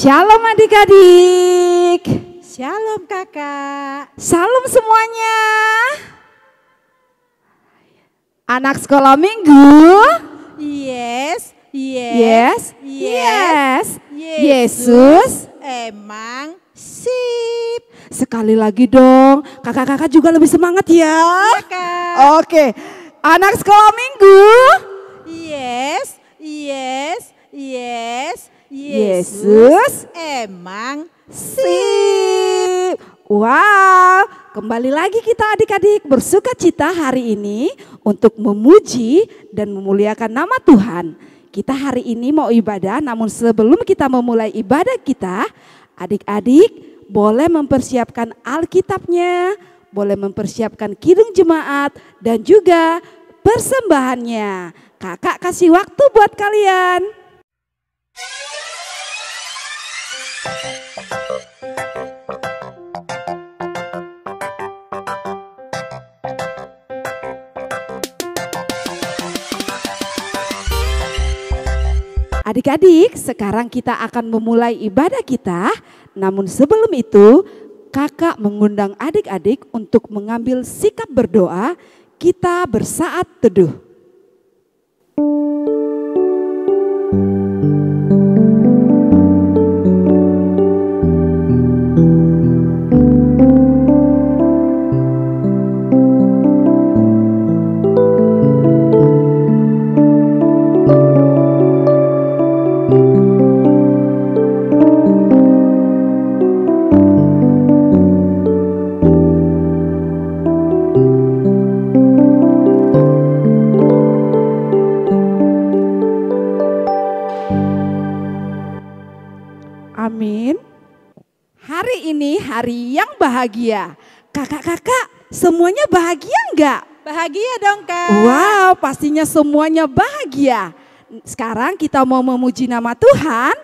Shalom adik-adik. Shalom kakak. Salam semuanya. Anak sekolah minggu. Yes. Yesus emang sip. Sekali lagi dong. Kakak-kakak juga lebih semangat ya. Iya kak. Oke. Anak sekolah minggu. Yesus emang sip. Wow, kembali lagi kita adik-adik bersuka cita hari ini untuk memuji dan memuliakan nama Tuhan. Kita hari ini mau ibadah, namun sebelum kita memulai ibadah kita, adik-adik boleh mempersiapkan Alkitabnya, boleh mempersiapkan kidung jemaat dan juga persembahannya. Kakak kasih waktu buat kalian. Adik-adik, sekarang kita akan memulai ibadah kita. Namun sebelum itu, kakak mengundang adik-adik untuk mengambil sikap berdoa. Kita bersaat teduh. Amin. Hari ini hari yang bahagia. Kakak-kakak semuanya bahagia enggak? bahagia dong kak. Wow, pastinya semuanya bahagia. Sekarang kita mau memuji nama Tuhan.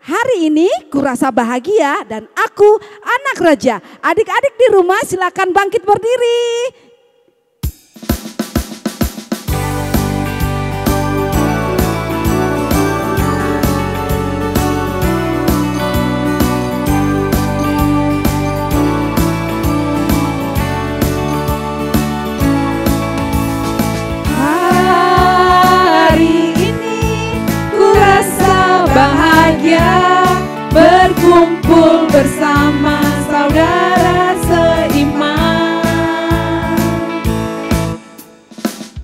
Hari ini kurasa bahagia dan aku anak raja. Adik-adik di rumah silakan bangkit berdiri. Berkumpul bersama saudara seiman.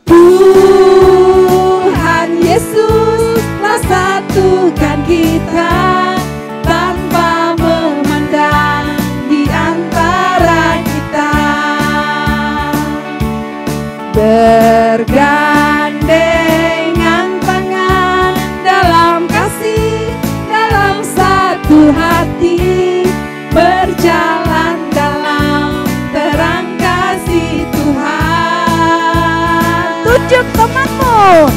Tuhan Yesus telah satukan kita tanpa memandang di antara kita. Bergandengan tangan dalam kasih, dalam satu hati, berjalan dalam terang kasih Tuhan. Tunjuk temanmu.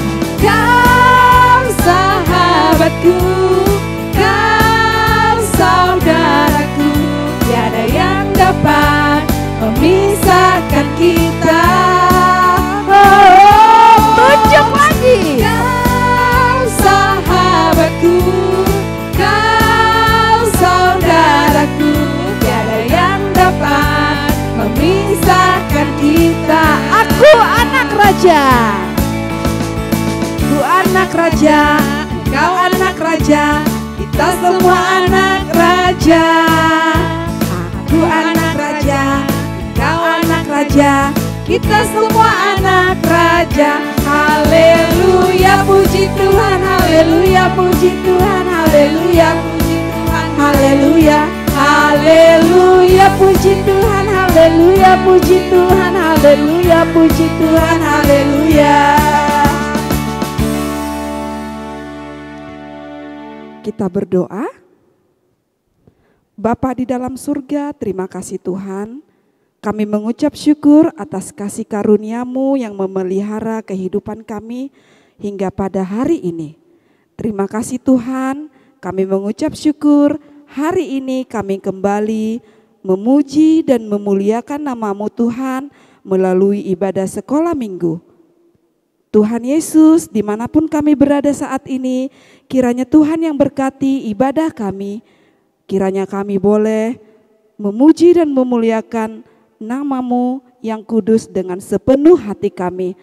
Kau sahabatku, kau saudaraku, tiada yang dapat memisahkan kita. Tunjuk lagi. Kau sahabatku, kau saudaraku, tiada yang dapat memisahkan kita. Aku anak raja. Ku anak raja. Kau anak raja, kita semua anak raja. Aku anak raja, kau anak raja, kita semua anak raja. Haleluya, puji Tuhan, haleluya, puji Tuhan, haleluya, puji Tuhan, haleluya, haleluya, puji Tuhan, haleluya, puji Tuhan, haleluya, puji Tuhan, haleluya. Kita berdoa. Bapa di dalam surga, terima kasih Tuhan. Kami mengucap syukur atas kasih karunia-Mu yang memelihara kehidupan kami hingga pada hari ini. Terima kasih Tuhan, kami mengucap syukur hari ini kami kembali memuji dan memuliakan nama-Mu Tuhan melalui ibadah sekolah minggu. Tuhan Yesus, dimanapun kami berada saat ini, kiranya Tuhan yang berkati ibadah kami, Kiranya kami boleh memuji dan memuliakan nama-Mu yang kudus dengan sepenuh hati kami.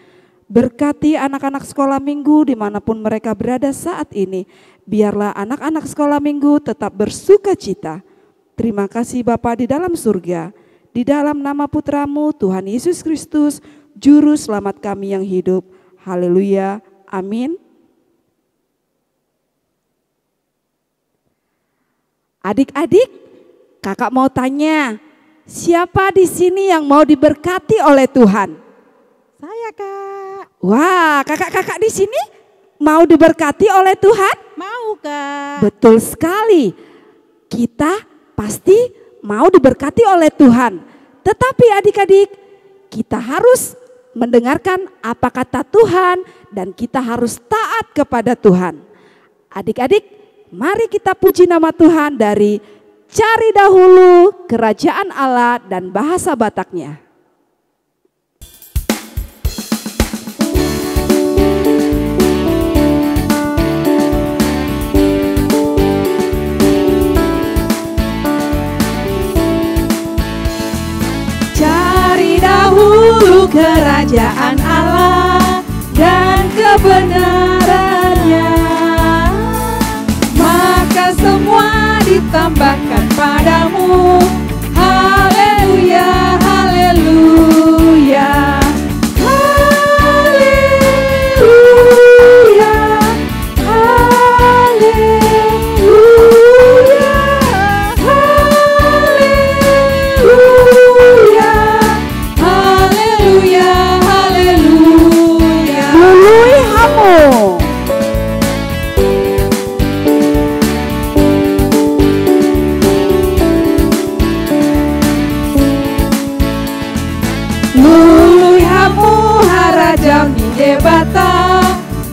Berkati anak-anak sekolah minggu dimanapun mereka berada saat ini. Biarlah anak-anak sekolah minggu tetap bersuka cita. Terima kasih Bapa di dalam surga. Di dalam nama Putra-Mu Tuhan Yesus Kristus, Juru Selamat kami yang hidup. Haleluya. Amin. Adik-adik, kakak mau tanya, siapa di sini yang mau diberkati oleh Tuhan? Saya, Kak. Wah, kakak-kakak di sini mau diberkati oleh Tuhan? Mau, Kak. Betul sekali. Kita pasti mau diberkati oleh Tuhan. Tetapi adik-adik, kita harus mendengarkan apa kata Tuhan dan kita harus taat kepada Tuhan. Adik-adik, mari kita puji nama Tuhan dari Cari Dahulu Kerajaan Allah dan bahasa Bataknya. Kerajaan Allah dan kebenarannya, maka semua ditambahkan padamu. Haleluya, haleluya, haleluya, haleluya, haleluya. Debata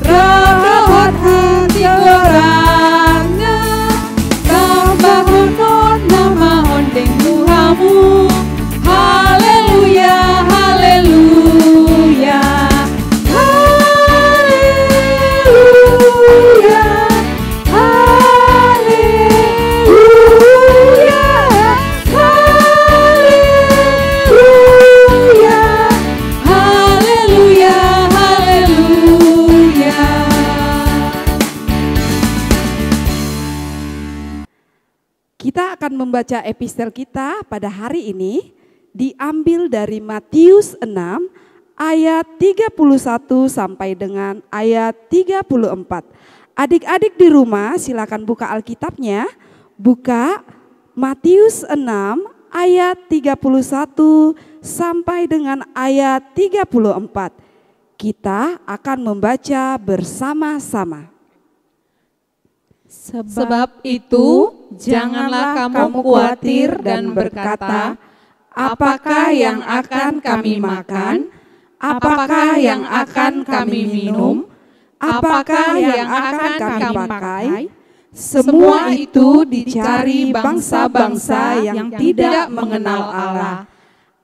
rohot hati orangnya, tambah honon nama ondeng Tuhamu. Haleluya, haleluya, haleluya, haleluya, haleluya, haleluya. Kita akan membaca epistel kita pada hari ini diambil dari Matius 6 ayat 31 sampai dengan ayat 34. Adik-adik di rumah silakan buka Alkitabnya, buka Matius 6 ayat 31 sampai dengan ayat 34. Kita akan membaca bersama-sama. Sebab itu, janganlah kamu khawatir dan berkata, apakah yang akan kami makan, apakah yang akan kami minum, apakah yang akan kami pakai. Semua itu dicari bangsa-bangsa yang tidak mengenal Allah.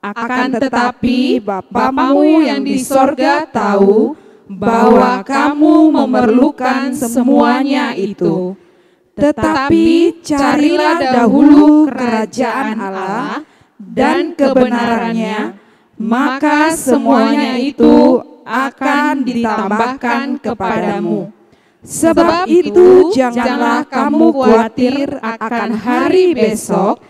Akan tetapi Bapamu yang di sorga tahu bahwa kamu memerlukan semuanya itu. Tetapi carilah dahulu kerajaan Allah dan kebenarannya, maka semuanya itu akan ditambahkan kepadamu. Sebab itu janganlah kamu khawatir akan hari besok,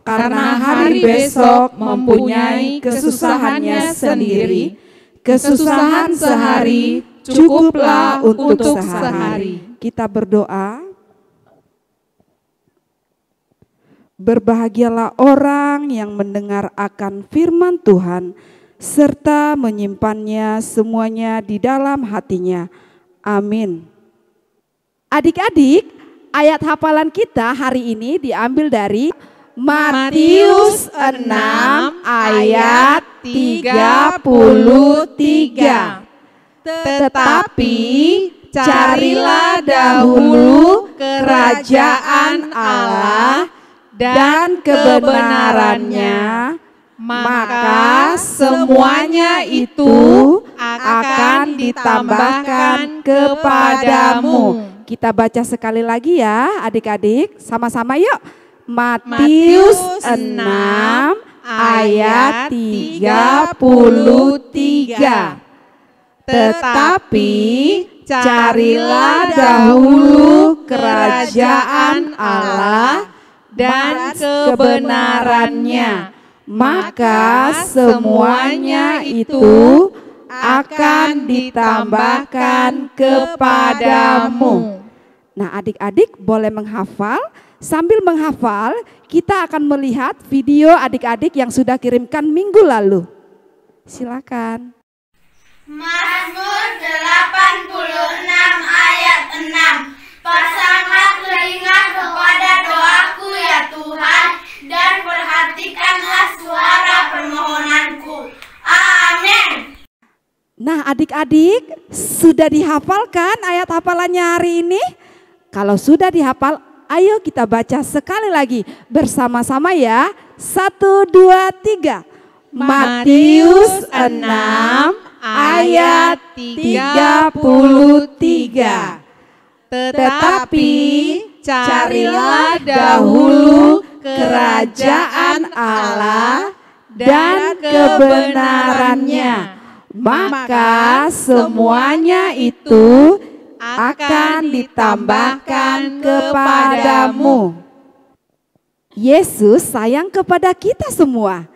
karena hari besok mempunyai kesusahannya sendiri. Kesusahan sehari cukuplah untuk sehari. Kita berdoa. Berbahagialah orang yang mendengar akan firman Tuhan serta menyimpannya semuanya di dalam hatinya. Amin. Adik-adik, ayat hafalan kita hari ini diambil dari Matius 6 ayat 33. Tetapi carilah dahulu kerajaan Allah dan kebenarannya, maka semuanya itu akan ditambahkan kepadamu. Kita baca sekali lagi ya adik-adik, sama-sama yuk. Matius 6 ayat 33. Tetapi carilah dahulu kerajaan Allah dan kebenarannya, maka semuanya itu akan ditambahkan kepadamu. Nah, adik-adik boleh menghafal. Sambil menghafal, kita akan melihat video adik-adik yang sudah kirimkan minggu lalu. Silakan. Mazmur 86 ayat 6. Pasanglah telinga kepada doaku ya Tuhan, dan perhatikanlah suara permohonanku. Amin. Nah, adik-adik sudah dihafalkan ayat hafalannya hari ini? Kalau sudah dihafal, ayo kita baca sekali lagi bersama-sama ya. 1, 2, 3. Matius 6 ayat 33. Tetapi carilah dahulu kerajaan Allah dan kebenarannya, maka semuanya itu akan ditambahkan kepadamu. Yesus sayang kepada kita semua.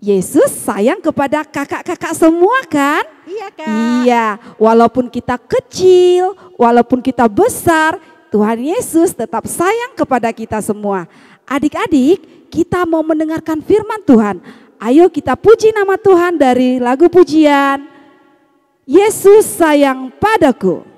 Yesus sayang kepada kakak-kakak semua kan? Iya, Kak. Iya, walaupun kita kecil, walaupun kita besar, Tuhan Yesus tetap sayang kepada kita semua. Adik-adik, kita mau mendengarkan firman Tuhan. Ayo kita puji nama Tuhan dari lagu pujian Yesus sayang padaku.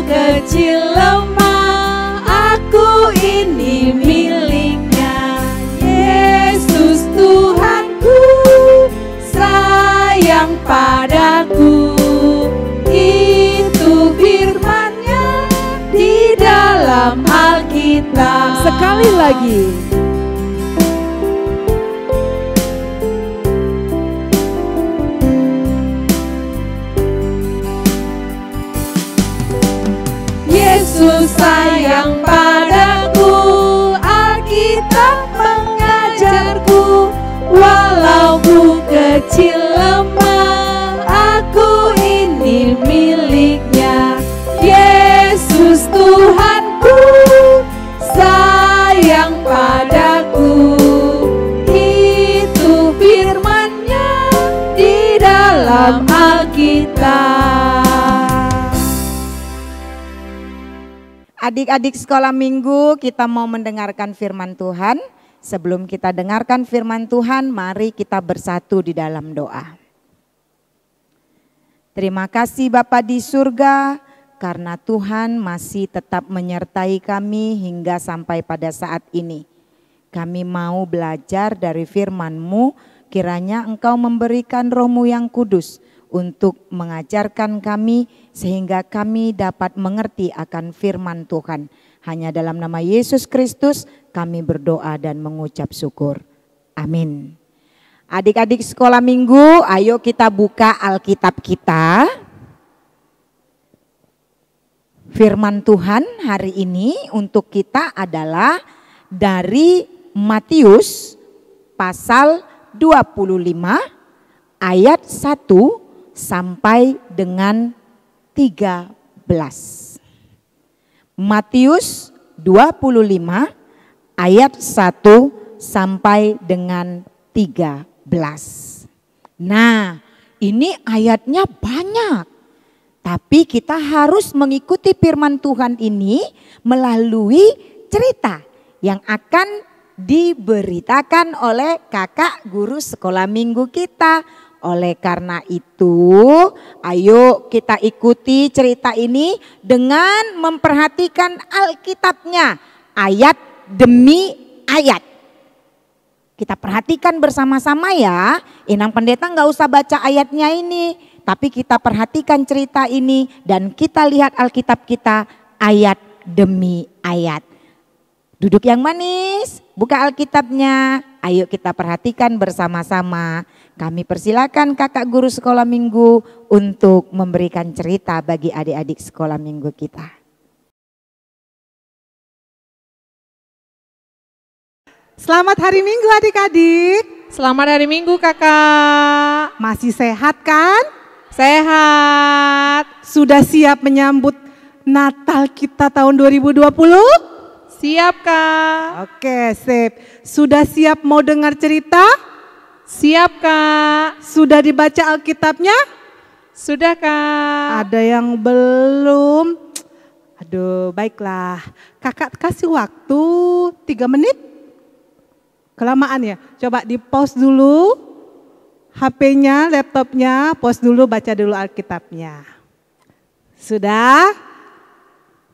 Kecil lemah, aku ini miliknya. Yesus Tuhanku sayang padaku. Itu firman-Nya di dalam Alkitab. Sekali lagi. Yesus sayang padaku, Alkitab mengajarku. Walau ku kecil lemah, aku ini miliknya. Yesus Tuhanku sayang padaku. Itu firman-Nya di dalam Alkitab. Adik-adik sekolah minggu, kita mau mendengarkan firman Tuhan. Sebelum kita dengarkan firman Tuhan, mari kita bersatu di dalam doa. Terima kasih Bapa di surga, karena Tuhan masih tetap menyertai kami hingga sampai pada saat ini. Kami mau belajar dari firman-Mu, kiranya Engkau memberikan Roh-Mu yang kudus untuk mengajarkan kami sehingga kami dapat mengerti akan firman Tuhan. Hanya dalam nama Yesus Kristus kami berdoa dan mengucap syukur. Amin. Adik-adik sekolah minggu, ayo kita buka Alkitab kita. Firman Tuhan hari ini untuk kita adalah dari Matius pasal 25 ayat 1 sampai dengan 13. Matius 25 ayat 1 sampai dengan 13. Nah, ini ayatnya banyak. Tapi kita harus mengikuti firman Tuhan ini melalui cerita yang akan diberitakan oleh kakak guru sekolah minggu kita. Oleh karena itu, ayo kita ikuti cerita ini dengan memperhatikan Alkitabnya ayat demi ayat. Kita perhatikan bersama-sama ya. Inang pendeta nggak usah baca ayatnya ini, tapi kita perhatikan cerita ini dan kita lihat Alkitab kita ayat demi ayat. Duduk yang manis, buka Alkitabnya. Ayo kita perhatikan bersama-sama. Kami persilakan kakak guru sekolah minggu untuk memberikan cerita bagi adik-adik sekolah minggu kita. Selamat hari Minggu adik-adik. Selamat hari Minggu kakak. Masih sehat kan? Sehat. Sudah siap menyambut Natal kita tahun 2020? Siap kak. Oke, sip. Sudah siap mau dengar cerita? Siap kak. Sudah dibaca Alkitabnya? Sudah kak. Ada yang belum? Aduh, baiklah. Kakak kasih waktu 3 menit. Kelamaan ya? Coba di pause dulu. HP-nya, laptopnya, pause dulu, baca dulu Alkitabnya. Sudah?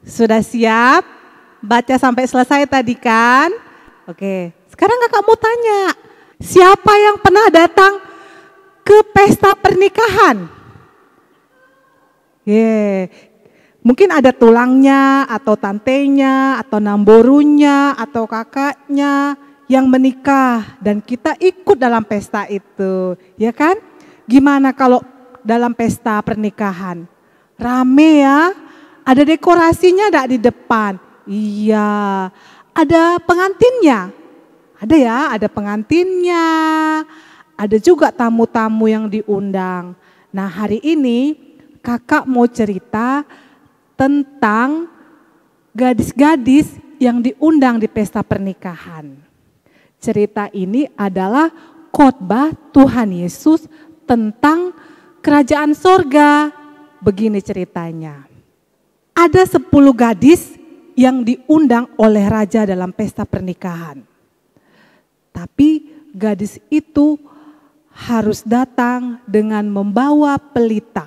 Sudah siap? Baca sampai selesai tadi kan? Oke, sekarang kakak mau tanya. Siapa yang pernah datang ke pesta pernikahan? Mungkin ada tulangnya, atau tantenya, atau namborunya, atau kakaknya yang menikah dan kita ikut dalam pesta itu, ya kan? Gimana kalau dalam pesta pernikahan? Rame ya, ada dekorasinya enggak di depan? Iya, ada pengantinnya? Ada ya, ada pengantinnya, ada juga tamu-tamu yang diundang. Nah hari ini kakak mau cerita tentang gadis-gadis yang diundang di pesta pernikahan. Cerita ini adalah khotbah Tuhan Yesus tentang kerajaan sorga. Begini ceritanya. Ada 10 gadis yang diundang oleh raja dalam pesta pernikahan. Tapi gadis itu harus datang dengan membawa pelita.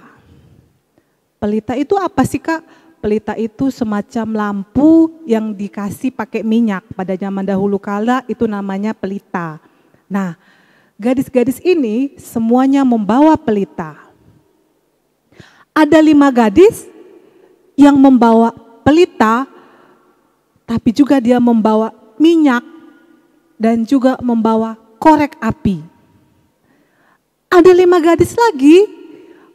Pelita itu apa sih kak? Pelita itu semacam lampu yang dikasih pakai minyak. Pada zaman dahulu kala itu namanya pelita. Nah, gadis-gadis ini semuanya membawa pelita. Ada 5 gadis yang membawa pelita, tapi juga dia membawa minyak dan juga membawa korek api. Ada 5 gadis lagi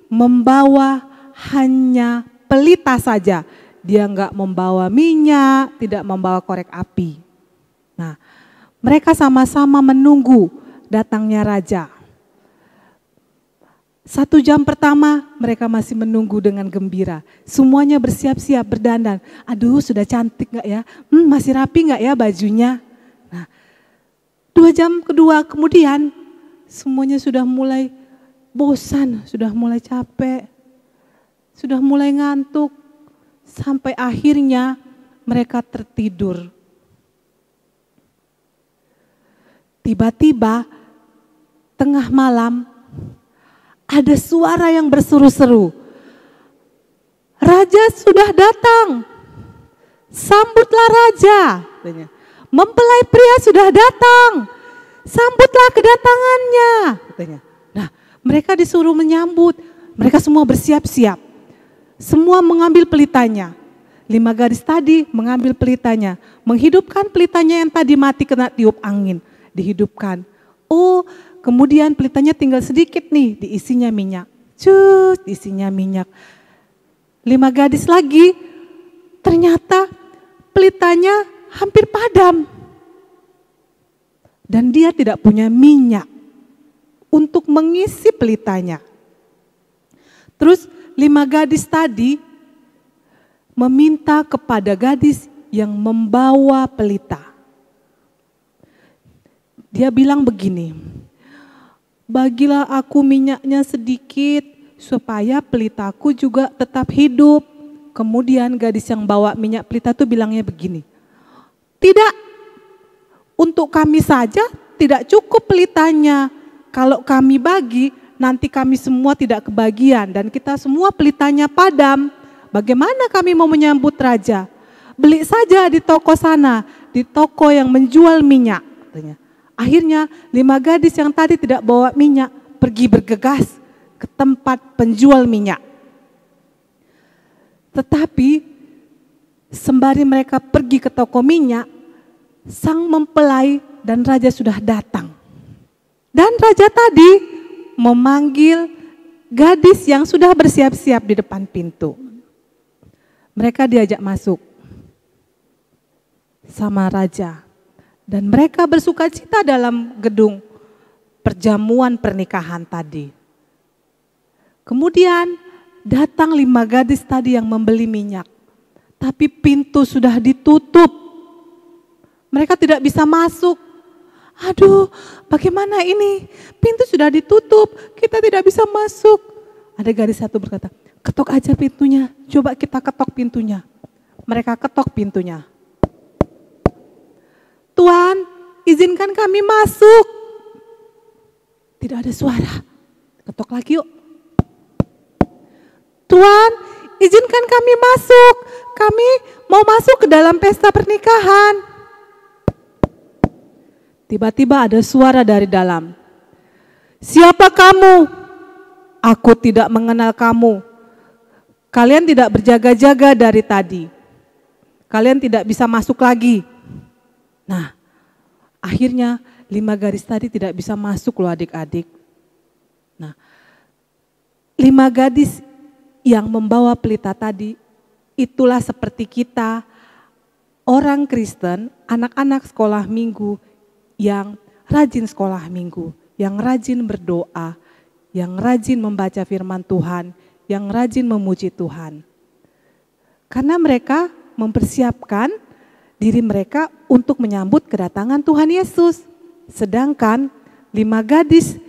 membawa hanya pelita saja, dia enggak membawa minyak, tidak membawa korek api. Nah, mereka sama-sama menunggu datangnya raja. 1 jam pertama mereka masih menunggu dengan gembira. Semuanya bersiap-siap berdandan. Aduh sudah cantik enggak ya? Masih rapi enggak ya bajunya? Nah, 2 jam kedua kemudian semuanya sudah mulai bosan, sudah mulai capek. Sudah mulai ngantuk, sampai akhirnya mereka tertidur. Tiba-tiba tengah malam ada suara yang berseru-seru. Raja sudah datang, sambutlah raja. Mempelai pria sudah datang, sambutlah kedatangannya. Nah, mereka disuruh menyambut, mereka semua bersiap-siap. Semua mengambil pelitanya. 5 gadis tadi mengambil pelitanya. Menghidupkan pelitanya yang tadi mati kena tiup angin. Dihidupkan. Oh, kemudian pelitanya tinggal sedikit nih, diisinya minyak. Diisinya minyak. 5 gadis lagi, ternyata pelitanya hampir padam. Dan dia tidak punya minyak untuk mengisi pelitanya. Terus 5 gadis tadi meminta kepada gadis yang membawa pelita. Dia bilang begini, bagilah aku minyaknya sedikit supaya pelitaku juga tetap hidup. Kemudian gadis yang bawa minyak pelita itu bilangnya begini, tidak, untuk kami saja tidak cukup pelitanya. Kalau kami bagi, nanti kami semua tidak kebagian dan kita semua pelitanya padam. Bagaimana kami mau menyambut raja? Beli saja di toko sana, di toko yang menjual minyak. Akhirnya 5 gadis yang tadi tidak bawa minyak pergi bergegas ke tempat penjual minyak. Tetapi sembari mereka pergi ke toko minyak, sang mempelai dan raja sudah datang. Dan raja tadi memanggil gadis yang sudah bersiap-siap di depan pintu. Mereka diajak masuk sama raja. Dan mereka bersukacita dalam gedung perjamuan pernikahan tadi. Kemudian datang 5 gadis tadi yang membeli minyak. Tapi pintu sudah ditutup. Mereka tidak bisa masuk. Aduh, bagaimana ini? Pintu sudah ditutup, kita tidak bisa masuk. Ada gadis satu berkata, ketok aja pintunya, coba kita ketok pintunya. Mereka ketok pintunya. Tuan, izinkan kami masuk. Tidak ada suara. Ketok lagi yuk. Tuan, izinkan kami masuk. Kami mau masuk ke dalam pesta pernikahan. Tiba-tiba ada suara dari dalam. Siapa kamu? Aku tidak mengenal kamu. Kalian tidak berjaga-jaga dari tadi. Kalian tidak bisa masuk lagi. Nah, akhirnya 5 gadis tadi tidak bisa masuk loh adik-adik. Nah, 5 gadis yang membawa pelita tadi, itulah seperti kita, orang Kristen, anak-anak sekolah minggu, yang rajin sekolah minggu, yang rajin berdoa, yang rajin membaca firman Tuhan, yang rajin memuji Tuhan. Karena mereka mempersiapkan diri mereka untuk menyambut kedatangan Tuhan Yesus. Sedangkan 5 gadis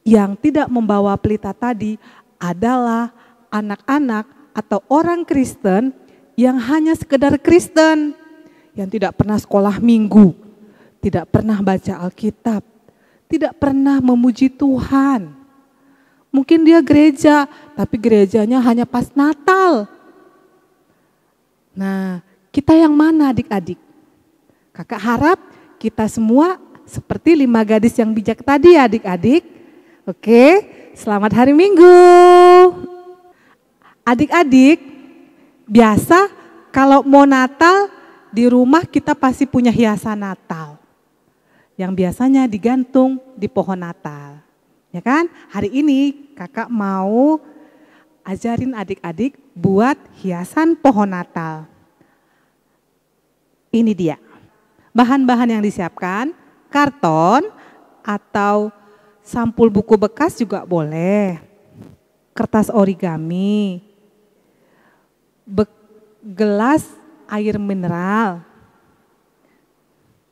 yang tidak membawa pelita tadi adalah anak-anak atau orang Kristen yang hanya sekedar Kristen, yang tidak pernah sekolah minggu, tidak pernah baca Alkitab, tidak pernah memuji Tuhan. Mungkin dia gereja, tapi gerejanya hanya pas Natal. Nah, kita yang mana adik-adik? Kakak harap kita semua seperti 5 gadis yang bijak tadi ya adik-adik. Oke, selamat hari Minggu. Adik-adik, biasa kalau mau Natal di rumah kita pasti punya hiasan Natal. Yang biasanya digantung di pohon Natal. Ya kan? Hari ini kakak mau ajarin adik-adik buat hiasan pohon Natal. Ini dia, bahan-bahan yang disiapkan, karton atau sampul buku bekas juga boleh, kertas origami, gelas air mineral,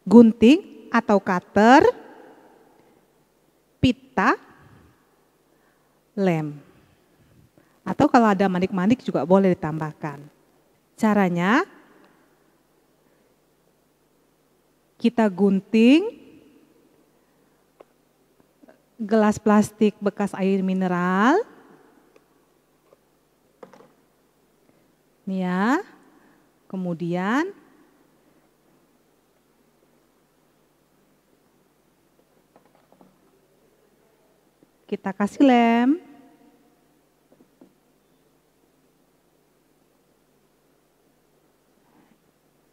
gunting atau cutter, pita, lem. Atau kalau ada manik-manik juga boleh ditambahkan. Caranya, kita gunting gelas plastik bekas air mineral. Nih ya. Kemudian kita kasih lem.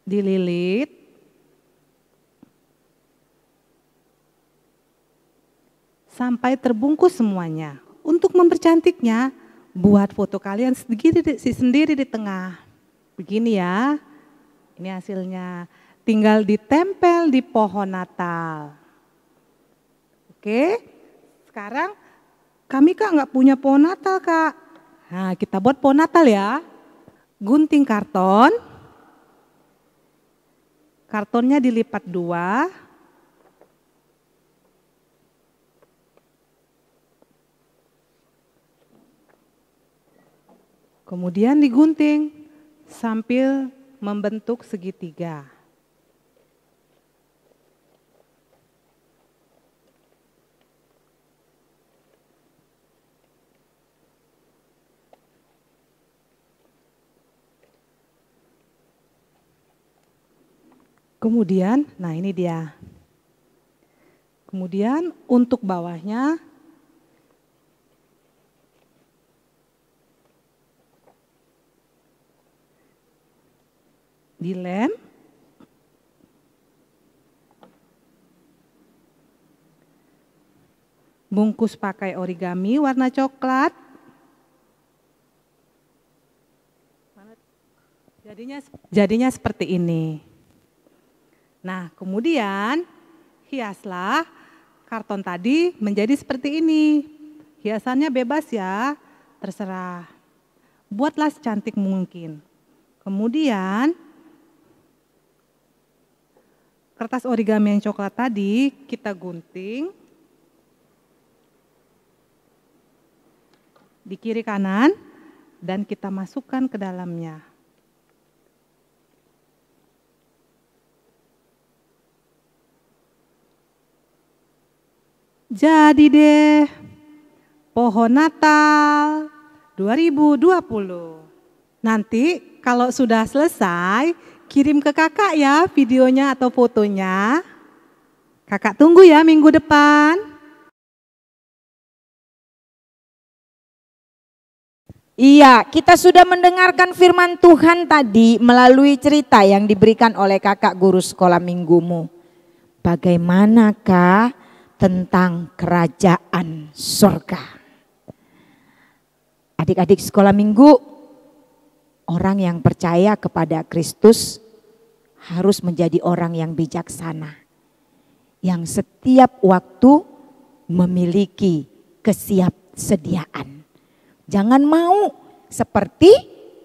Dililit. Sampai terbungkus semuanya. Untuk mempercantiknya, buat foto kalian sendiri di tengah. Begini ya, ini hasilnya. Tinggal ditempel di pohon Natal. Oke, sekarang kami Kak nggak punya pohon Natal Kak. Nah kita buat pohon Natal ya. Gunting karton. Kartonnya dilipat 2. Kemudian digunting sambil membentuk segitiga. Kemudian, nah ini dia. Kemudian untuk bawahnya dilem. Bungkus pakai origami warna coklat. Jadinya seperti ini. Nah, kemudian hiaslah karton tadi menjadi seperti ini. Hiasannya bebas ya, terserah. Buatlah secantik mungkin. Kemudian kertas origami yang coklat tadi kita gunting di kiri kanan dan kita masukkan ke dalamnya. Jadi deh, pohon Natal 2020. Nanti kalau sudah selesai, kirim ke kakak ya videonya atau fotonya. Kakak tunggu ya minggu depan. Iya, kita sudah mendengarkan firman Tuhan tadi melalui cerita yang diberikan oleh kakak guru sekolah minggumu. Bagaimanakah tentang kerajaan surga? Adik-adik sekolah minggu, orang yang percaya kepada Kristus harus menjadi orang yang bijaksana, yang setiap waktu memiliki kesiapsediaan. Jangan mau seperti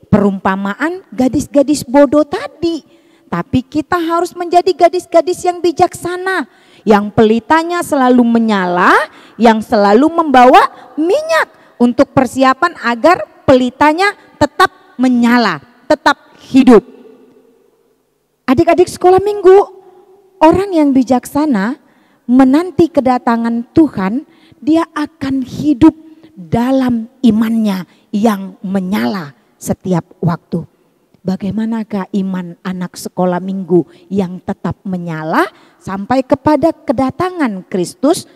perumpamaan gadis-gadis bodoh tadi, tapi kita harus menjadi gadis-gadis yang bijaksana, yang pelitanya selalu menyala, yang selalu membawa minyak untuk persiapan agar pelitanya tetap menyala, tetap hidup. Adik-adik sekolah minggu, orang yang bijaksana menanti kedatangan Tuhan, dia akan hidup dalam imannya yang menyala setiap waktu. Bagaimanakah iman anak sekolah minggu yang tetap menyala sampai kepada kedatangan Kristus?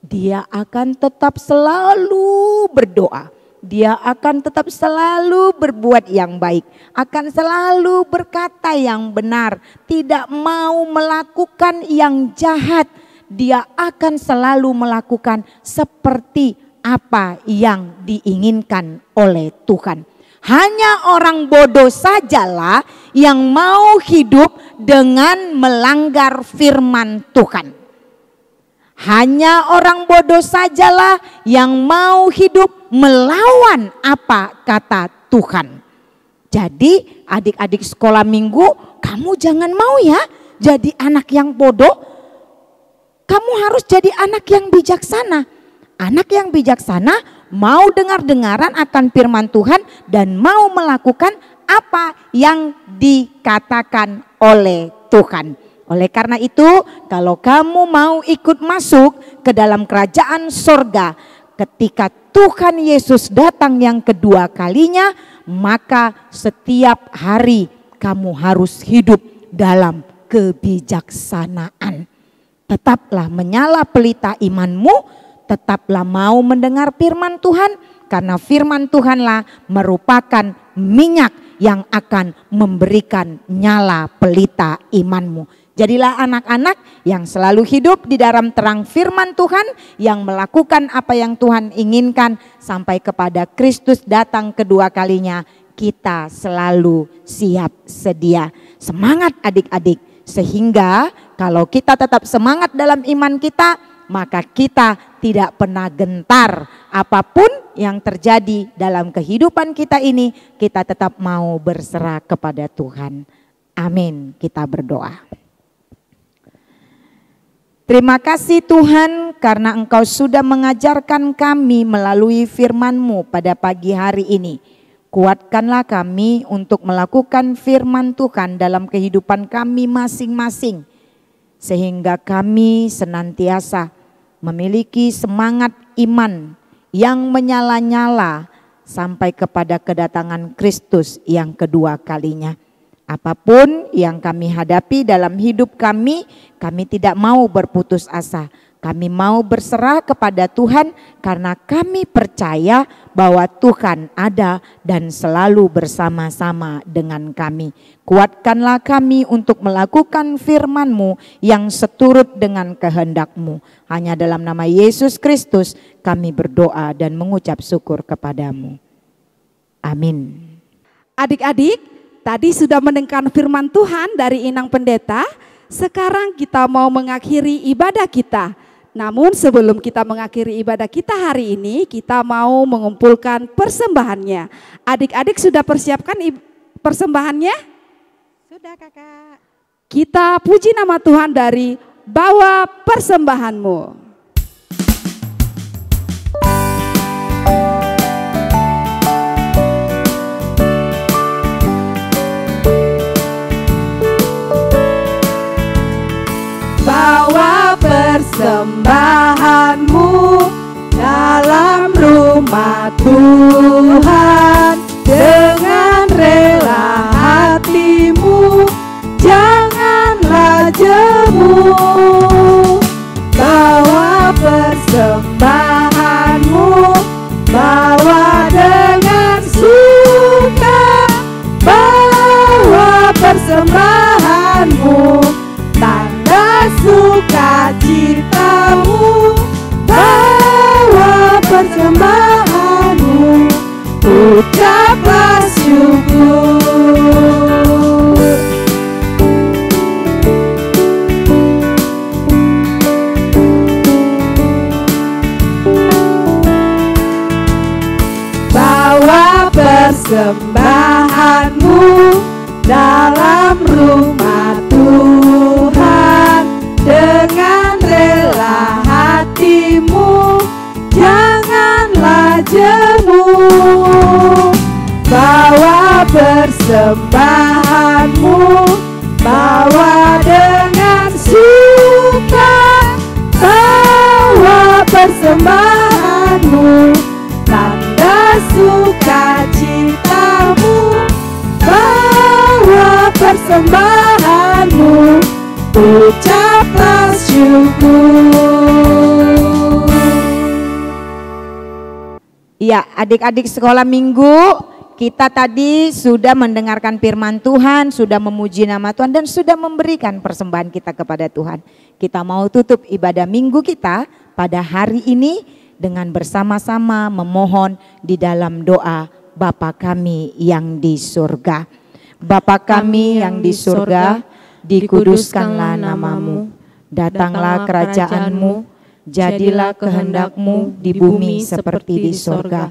Dia akan tetap selalu berdoa. Dia akan tetap selalu berbuat yang baik. Akan selalu berkata yang benar. Tidak mau melakukan yang jahat. Dia akan selalu melakukan seperti apa yang diinginkan oleh Tuhan. Hanya orang bodoh sajalah yang mau hidup dengan melanggar firman Tuhan. Hanya orang bodoh sajalah yang mau hidup melawan apa kata Tuhan. Jadi adik-adik sekolah minggu, kamu jangan mau ya jadi anak yang bodoh. Kamu harus jadi anak yang bijaksana. Anak yang bijaksana mau dengar-dengaran akan firman Tuhan dan mau melakukan apa yang dikatakan oleh Tuhan. Oleh karena itu, kalau kamu mau ikut masuk ke dalam kerajaan sorga ketika Tuhan Yesus datang yang kedua kalinya, maka setiap hari kamu harus hidup dalam kebijaksanaan. Tetaplah menyala pelita imanmu, tetaplah mau mendengar firman Tuhan, karena firman Tuhanlah merupakan minyak yang akan memberikan nyala pelita imanmu. Jadilah anak-anak yang selalu hidup di dalam terang firman Tuhan, yang melakukan apa yang Tuhan inginkan sampai kepada Kristus datang kedua kalinya. Kita selalu siap sedia. Semangat adik-adik, sehingga kalau kita tetap semangat dalam iman kita, maka kita tidak pernah gentar. Apapun yang terjadi dalam kehidupan kita ini, kita tetap mau berserah kepada Tuhan. Amin. Kita berdoa. Terima kasih Tuhan, karena Engkau sudah mengajarkan kami melalui firman-Mu pada pagi hari ini. Kuatkanlah kami untuk melakukan firman Tuhan dalam kehidupan kami masing-masing, sehingga kami senantiasa memiliki semangat iman yang menyala-nyala sampai kepada kedatangan Kristus yang kedua kalinya. Apapun yang kami hadapi dalam hidup kami tidak mau berputus asa, Kami mau berserah kepada Tuhan karena kami percaya bahwa Tuhan ada dan selalu bersama-sama dengan kami. Kuatkanlah kami untuk melakukan firman-Mu yang seturut dengan kehendak-Mu. Hanya dalam nama Yesus Kristus kami berdoa dan mengucap syukur kepadamu. Amin. Adik-adik, tadi sudah mendengar firman Tuhan dari Inang Pendeta. Sekarang kita mau mengakhiri ibadah kita. Namun sebelum kita mengakhiri ibadah kita hari ini, kita mau mengumpulkan persembahannya. Adik-adik sudah persiapkan persembahannya? Sudah, Kakak. Kita puji nama Tuhan dari bawa persembahanmu. Bawa persembahanmu dalam rumah Tuhan dengan rela hatimu, janganlah jemu. Bawa persembahanmu, bawa dengan suka, bawa persembahanmu, tanda sukacitamu, bawa persembahanmu, ucaplah syukur. Bawa persembahanmu dalam rumah Tuhan dengan rela hatimu, janganlah jemu. Bawa persembahanmu, bawa dengan suka, bawa persembahanmu, tanda sukacitamu, bawa persembahanmu, ucaplah syukur. Iya, adik-adik sekolah minggu, kita tadi sudah mendengarkan firman Tuhan, sudah memuji nama Tuhan, dan sudah memberikan persembahan kita kepada Tuhan. Kita mau tutup ibadah minggu kita pada hari ini dengan bersama-sama memohon di dalam doa Bapa kami yang di surga. Bapa kami yang di surga, dikuduskanlah namamu, datanglah kerajaan-Mu, jadilah kehendak-Mu di bumi seperti di surga.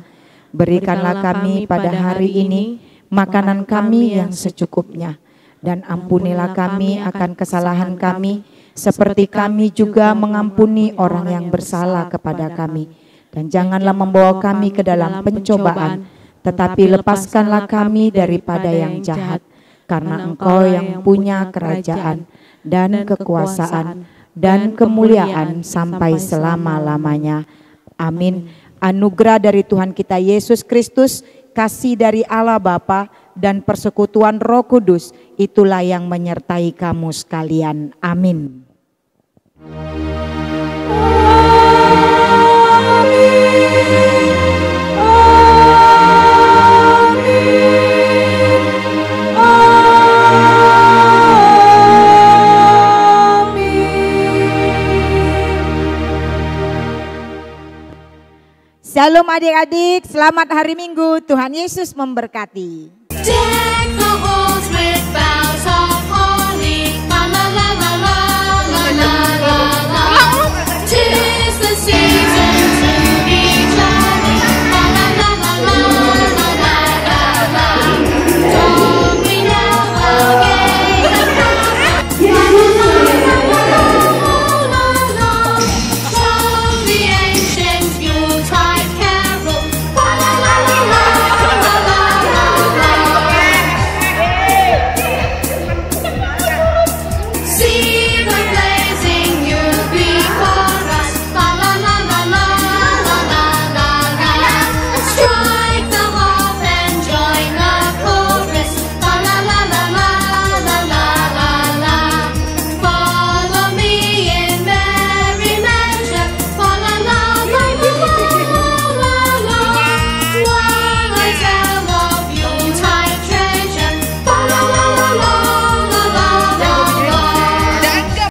Berikanlah kami pada hari ini makanan kami yang secukupnya, dan ampunilah kami akan kesalahan kami, seperti kami juga mengampuni orang yang bersalah kepada kami. Dan janganlah membawa kami ke dalam pencobaan, tetapi lepaskanlah kami daripada yang jahat. Karena Engkau yang punya kerajaan dan kekuasaan dan kemuliaan sampai selama-lamanya. Amin. Anugerah dari Tuhan kita Yesus Kristus, kasih dari Allah Bapa, dan persekutuan Roh Kudus, itulah yang menyertai kamu sekalian. Amin. Shalom adik-adik, selamat hari Minggu, Tuhan Yesus memberkati.